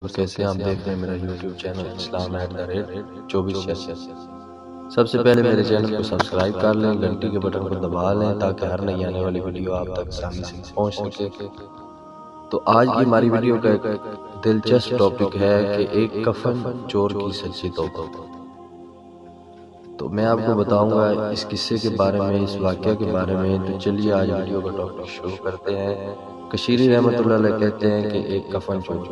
کیسے آپ دیکھ رہے ہیں میرا یوٹیوب چینل اسلام@2466۔ سب سے پہلے میرے چینل کو سبسکرائب کر لیں، گھنٹی کے بٹن کو دبا لیں تاکہ ہر نئی آنے والی ویڈیو آپ تک آسانی سے پہنچ سکے۔ تو آج کی ہماری ویڈیو کا ایک دلچسپ ٹاپک ہے کہ ایک کفن چور کی سچی توبہ۔ تو میں آپ کو بتاؤں گا اس قصے کے بارے میں، اس واقعہ کے بارے میں۔ تو چلیے آج ویڈیو کا ٹاپک شروع کرتے ہیں۔ کشیری رحمۃ اللہ علیہ کہتے ہیں کہ ایک کفن چور،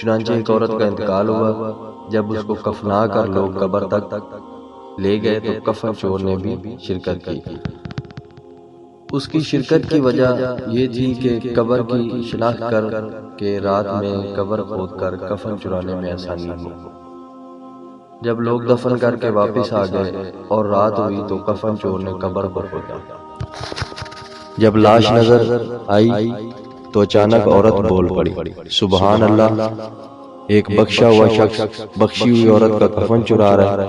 چنانچہ ایک عورت کا انتقال ہوا۔ جب اس کو کفنا کر لوگ قبر تک لے گئے تو کفن چور نے بھی شرکت کی۔ اس کی شرکت کی وجہ یہ تھی کہ قبر کی شناخت کر کے رات میں قبر کھود کر کفن چرانے میں آسانی ہو۔ جب لوگ دفن کر کے واپس آ گئے اور رات ہوئی تو کفن چور نے قبر کو کھودا۔ جب لاش نظر آئی تو اچانک عورت بول پڑی، سبحان اللہ! ایک بخشا ہوا شخص بخشی ہوئی عورت کا کفن چرا رہا ہے۔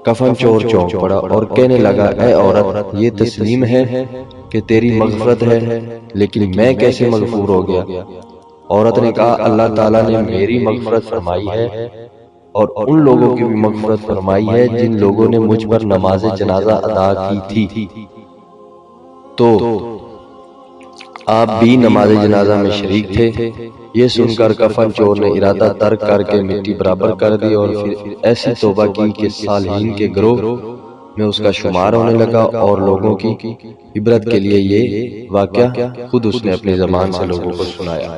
کفن چور چونک پڑا اور کہنے لگا، اے عورت، یہ تسلیم ہے کہ تیری مغفرت ہے، لیکن میں کیسے مغفور ہو گیا؟ عورت نے کہا، اللہ تعالیٰ نے میری مغفرت فرمائی ہے اور ان لوگوں کی بھی مغفرت فرمائی ہے جن لوگوں نے مجھ پر نماز جنازہ ادا کی تھی۔ تو آپ بھی نماز جنازہ میں شریک تھے۔ یہ سن کر کفن چور نے ارادہ ترک کر کے مٹی برابر کر دی اور پھر ایسی توبہ کی کہ صالحین کے گروہ میں اس کا شمار ہونے لگا، اور لوگوں کی عبرت کے لیے یہ واقعہ خود اس نے اپنی زبان سے لوگوں کو سنایا۔